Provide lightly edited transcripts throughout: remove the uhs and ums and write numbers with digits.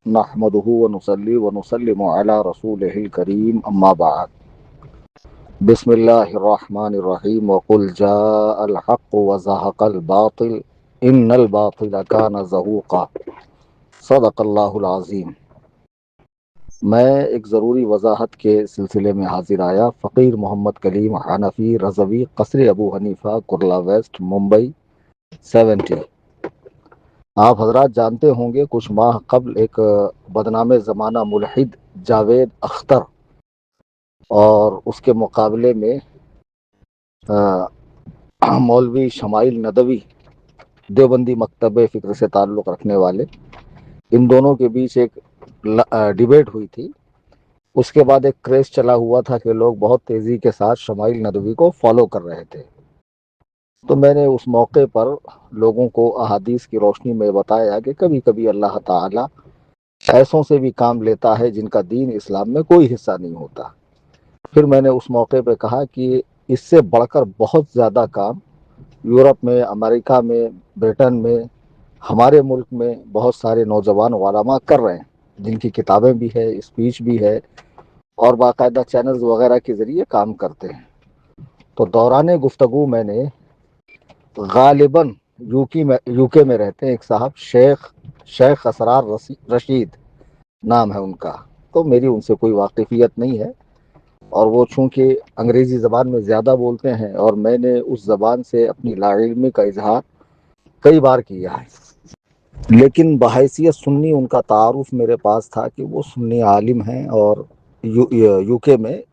नहमदुहु व नुसल्ली व नुसल्लिमु अला रसूलिहिल करीम अम्मा बाद बिस्मिल्लाहिर्रहमानिर्रहीम व कुल जाअल हक़्क़ु व ज़हक़ल बातिल इन्नल बातिल कान ज़हूक़ा सदक़ल्लाहुल अज़ीम। मैं एक ज़रूरी वजाहत के सिलसिले में हाजिर आया। फ़कीर मोहम्मद कलीम हनफी रज़वी क़स्र अबू हनीफ़ा कुर्ला वेस्ट मुंबई 70। आप हजरात जानते होंगे कुछ माह कबल एक बदनाम ज़माना मुल्हिद जावेद अख्तर और उसके मुकाबले में मौलवी शमाइल नदवी देवबंदी मकतब फ़िक्र से ताल्लुक़ रखने वाले, इन दोनों के बीच एक डिबेट हुई थी। उसके बाद एक क्रेज़ चला हुआ था कि लोग बहुत तेज़ी के साथ शमाइल नदवी को फॉलो कर रहे थे। तो मैंने उस मौके पर लोगों को अहादीस की रोशनी में बताया कि कभी कभी अल्लाह ताला ऐसों से भी काम लेता है जिनका दीन इस्लाम में कोई हिस्सा नहीं होता। फिर मैंने उस मौके पर कहा कि इससे बढ़कर बहुत ज़्यादा काम यूरोप में, अमेरिका में, ब्रिटेन में, हमारे मुल्क में बहुत सारे नौजवान उलमा कर रहे हैं, जिनकी किताबें भी है, स्पीच भी है और बाकायदा चैनल्स वगैरह के ज़रिए काम करते हैं। तो दौरान गुफ्तगू मैंने गालिबन यूके में रहते हैं एक साहब, शेख असरार रशीद नाम है उनका। तो मेरी उनसे कोई वाकिफियत नहीं है और वो चूँकि अंग्रेज़ी ज़बान में ज़्यादा बोलते हैं और मैंने उस ज़बान से अपनी लाइल्मी का इजहार कई बार किया है, लेकिन बहैसियत सुन्नी उनका तारुफ मेरे पास था कि वो सुन्नी आलिम हैं और यूके में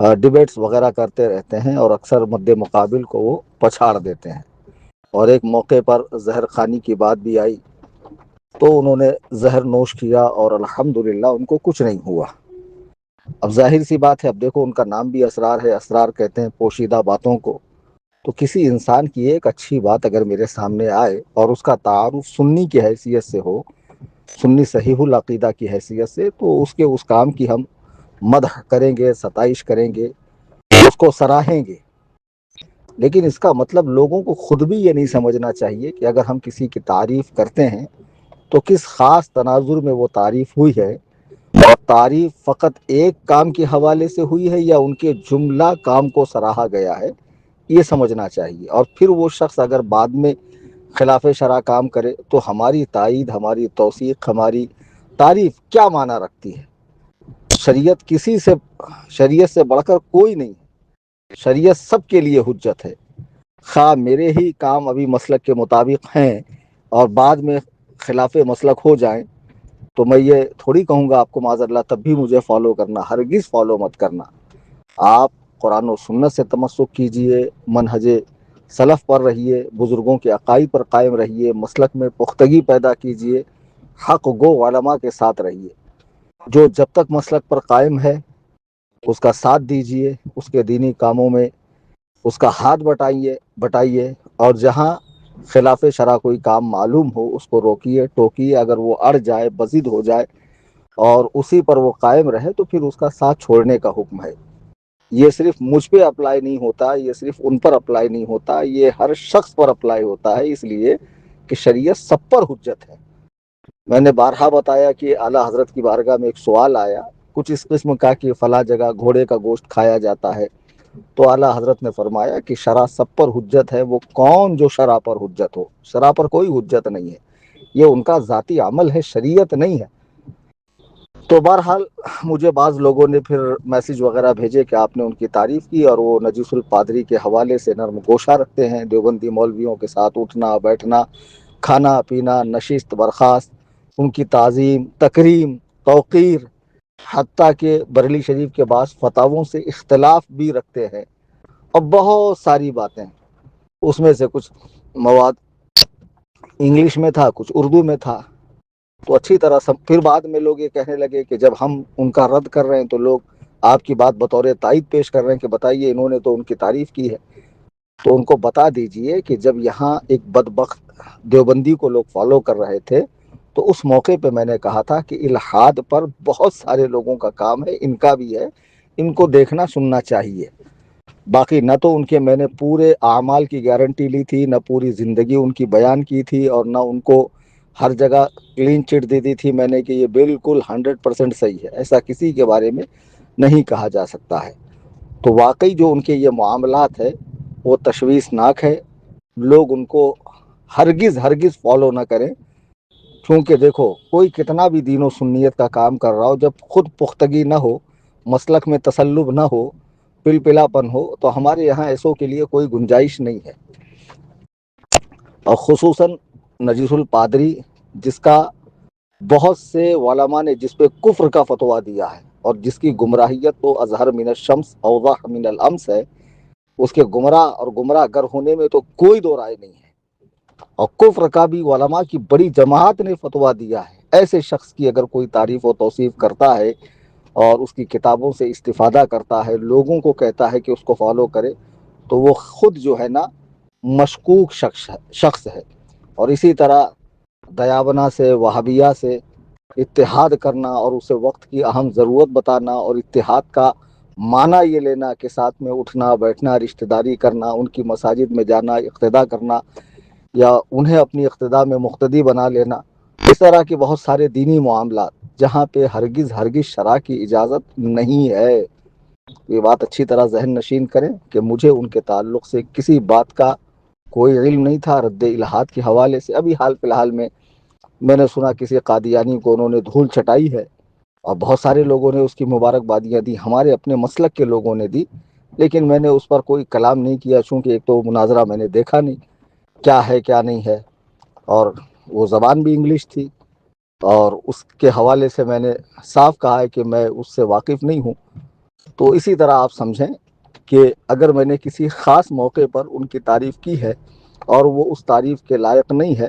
डिबेट्स वगैरह करते रहते हैं और अक्सर मद्दे मुकाबिल को वो पछाड़ देते हैं। और एक मौके पर जहर खानी की बात भी आई तो उन्होंने जहर नोश किया और अल्हम्दुलिल्लाह उनको कुछ नहीं हुआ। अब जाहिर सी बात है, अब देखो उनका नाम भी असरार है, असरार कहते हैं पोशीदा बातों को। तो किसी इंसान की एक अच्छी बात अगर मेरे सामने आए और उसका तारुफ सुन्नी की हैसियत से हो, सुन्नी सहीहुल अकीदा की हैसियत से, तो उसके उस काम की हम मदह करेंगे, सताइश करेंगे, उसको सराहेंगे। लेकिन इसका मतलब लोगों को खुद भी ये नहीं समझना चाहिए कि अगर हम किसी की तारीफ करते हैं तो किस खास तनाजुर में वो तारीफ हुई है और तारीफ फ़कत एक काम के हवाले से हुई है या उनके जुमला काम को सराहा गया है, ये समझना चाहिए। और फिर वो शख्स अगर बाद में खिलाफ शरा काम करे तो हमारी तायीद, हमारी तौसीक, हमारी तारीफ क्या माना रखती है। शरीयत से बढ़कर कोई नहीं, शरीयत सबके लिए हुज्जत है। खा मेरे ही काम अभी मसलक के मुताबिक हैं और बाद में खिलाफ मसलक हो जाएं तो मैं ये थोड़ी कहूँगा आपको माज़अल्लाह तब भी मुझे फॉलो करना, हरगिज़ फॉलो मत करना। आप कुरान और सुन्नत से तमस्सुक कीजिए, मनहजे सलफ़ पर रहिए, बुज़ुर्गों के अक़ाइद पर कायम रहिए, मसलक में पुख्तगी पैदा कीजिए, हक़ गो उलमा के साथ रहिए। जो जब तक मसलक पर कायम है उसका साथ दीजिए, उसके दीनी कामों में उसका हाथ बटाइए और जहाँ खिलाफ शरा कोई काम मालूम हो उसको रोकिए, टोकिए। अगर वो अड़ जाए, बज़िद हो जाए और उसी पर वो कायम रहे तो फिर उसका साथ छोड़ने का हुक्म है। ये सिर्फ मुझ पे अप्लाई नहीं होता, ये सिर्फ उन पर अप्लाई नहीं होता, ये हर शख्स पर अप्लाई होता है, इसलिए कि शरीयत सब पर हुज्जत है। मैंने बारहा बताया कि आला हजरत की बारगाह में एक सवाल आया कुछ इस किस्म का कि फला जगह घोड़े का गोश्त खाया जाता है, तो आला हजरत ने फरमाया कि शरा सब पर हुज्जत है, वो कौन जो शरा पर हुज्जत हो। शरा पर कोई हुज्जत नहीं है, ये उनका ज़ाती अमल है, शरीयत नहीं है। तो बहरहाल मुझे बाज़ लोगों ने फिर मैसेज वगैरह भेजे कि आपने उनकी तारीफ़ की और वो नजीसुल पादरी के हवाले से नरम गोशा रखते हैं, देवबंदी मौलवियों के साथ उठना बैठना, खाना पीना, नशिस्त बर्खास्त, उनकी ताज़ीम तकरीम तौक़ीर, हत्ता के बरेली शरीफ के बाद फतावों से इख्तलाफ भी रखते हैं और बहुत सारी बातें। उसमें से कुछ मवाद इंग्लिश में था, कुछ उर्दू में था। तो अच्छी तरह सब फिर बाद में लोग ये कहने लगे कि जब हम उनका रद्द कर रहे हैं तो लोग आपकी बात बतौर तायद पेश कर रहे हैं कि बताइए इन्होंने तो उनकी तारीफ़ की है। तो उनको बता दीजिए कि जब यहाँ एक बदबख्त देवबंदी को लोग फॉलो कर रहे थे तो उस मौके पे मैंने कहा था कि इल्हाद पर बहुत सारे लोगों का काम है, इनका भी है, इनको देखना सुनना चाहिए। बाकी न तो उनके मैंने पूरे आमाल की गारंटी ली थी, न पूरी ज़िंदगी उनकी बयान की थी और न उनको ہر جگہ کلین چٹ دے دی تھی میں نے کہ یہ بالکل 100% صحیح ہے، ایسا کسی کے بارے میں نہیں کہا جا سکتا ہے۔ تو واقعی جو ان کے یہ معاملات ہے وہ تشویشناک ہے، لوگ ان کو ہرگز ہرگز فالو نہ کریں، کیونکہ دیکھو کوئی کتنا بھی دین و سنیت کا کام کر رہا ہو، جب خود پختگی نہ ہو، مسلک میں تسلب نہ ہو، پلپلاپن ہو، تو ہمارے یہاں ایسوں کے لیے کوئی گنجائش نہیں ہے۔ اور خصوصاً نجیس الپادری، جس کا بہت سے علماء نے جس پہ کفر کا فتویٰ دیا ہے، اور جس کی گمراہیت تو اظہر من الشمس اوضح من الامس ہے، اس کے گمراہ اور گمراہ گر ہونے میں تو کوئی دو رائے نہیں ہے۔ اور کفر کا بھی علماء کی بڑی جماعت نے فتویٰ دیا ہے۔ ایسے شخص کی اگر کوئی تعریف و توصیف کرتا ہے اور اس کی کتابوں سے استفادہ کرتا ہے، لوگوں کو کہتا ہے کہ اس کو فالو کرے، تو وہ خود جو ہے نا مشکوک شخص ہے۔ اور اسی طرح دیابنا سے، وہابیہ سے اتحاد کرنا اور اسے وقت کی اہم ضرورت بتانا اور اتحاد کا معنی یہ لینا کہ ساتھ میں اٹھنا بیٹھنا، رشتہ داری کرنا، ان کی مساجد میں جانا، اقتداء کرنا، یا انہیں اپنی اقتداء میں مقتدی بنا لینا، اس طرح کے بہت سارے دینی معاملات جہاں پہ ہرگز ہرگز شرع کی اجازت نہیں ہے۔ یہ بات اچھی طرح ذہن نشین کریں کہ مجھے ان کے تعلق سے کسی بات کا کوئی علم نہیں تھا۔ رد الہات کے حوالے سے ابھی حال فی الحال میں نے سنا کسی قادیانی کو انہوں نے دھول چٹائی ہے، اور بہت سارے لوگوں نے اس کی مبارکبادیاں دی، ہمارے اپنے مسلک کے لوگوں نے دی، لیکن میں نے اس پر کوئی کلام نہیں کیا، چونکہ ایک تو مناظرہ میں نے دیکھا نہیں کیا ہے کیا نہیں ہے، اور وہ زبان بھی انگلش تھی، اور اس کے حوالے سے میں نے صاف کہا ہے کہ میں اس سے واقف نہیں ہوں۔ تو اسی طرح آپ سمجھیں کہ اگر میں نے کسی خاص موقع پر ان کی تعریف کی ہے اور وہ اس تعریف کے لائق نہیں ہے،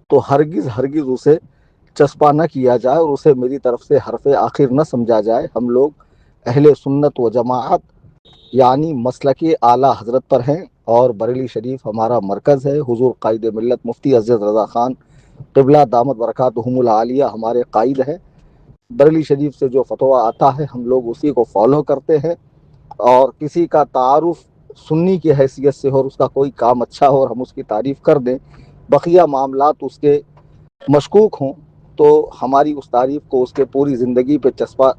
تو ہرگز ہرگز اسے چسپاں نہ کیا جائے اور اسے میری طرف سے حرف آخر نہ سمجھا جائے۔ ہم لوگ اہل سنت و جماعت یعنی مسلک اعلیٰ حضرت پر ہیں، اور بریلی شریف ہمارا مرکز ہے۔ حضور قائد ملت مفتی عزت رضا خان قبلہ دامت برکاتہم العالیہ ہمارے قائد ہیں۔ بریلی شریف سے جو فتویٰ آتا ہے ہم لوگ اسی کو فالو کرتے ہیں، اور کسی کا تعارف سنی کی حیثیت سے ہو اور اس کا کوئی کام اچھا ہو اور ہم اس کی تعریف کر دیں، بقیہ معاملات اس کے مشکوک ہوں، تو ہماری اس تعریف کو اس کے پوری زندگی پہ چسپا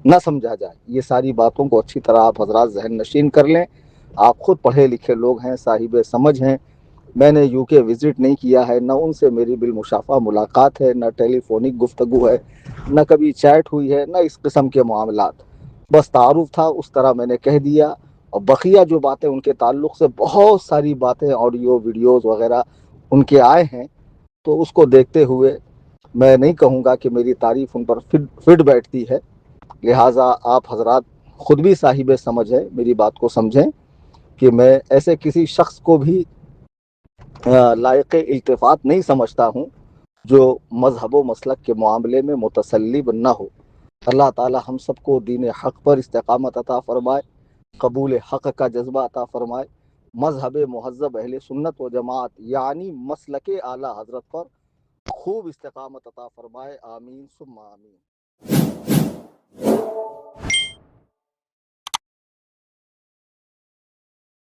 نہ سمجھا جائے۔ یہ ساری باتوں کو اچھی طرح آپ حضرات ذہن نشین کر لیں۔ آپ خود پڑھے لکھے لوگ ہیں، صاحب سمجھ ہیں، میں نے یو کے وزٹ نہیں کیا ہے، نہ ان سے میری بالمشافہ ملاقات ہے، نہ ٹیلی فونک گفتگو ہے، نہ کبھی چیٹ ہوئی ہے، نہ اس قسم کے معاملات، بس تعارف تھا، اس طرح میں نے کہہ دیا۔ اور بقیہ جو باتیں ان کے تعلق سے بہت ساری باتیں آڈیو ویڈیوز وغیرہ ان کے آئے ہیں، تو اس کو دیکھتے ہوئے میں نہیں کہوں گا کہ میری تعریف ان پر فٹ بیٹھتی ہے۔ لہٰذا آپ حضرات خود بھی صاحب سمجھ ہے، میری بات کو سمجھیں کہ میں ایسے کسی شخص کو بھی لائق التفات نہیں سمجھتا ہوں جو مذہب و مسلک کے معاملے میں متسلب نہ ہو۔ اللہ تعالی ہم سب کو دین حق پر استقامت عطا فرمائے، قبول حق کا جذبہ عطا فرمائے، مذہب مہذب اہل سنت و جماعت یعنی مسلک اعلیٰ حضرت پر خوب استقامت عطا فرمائے، آمین ثم آمین۔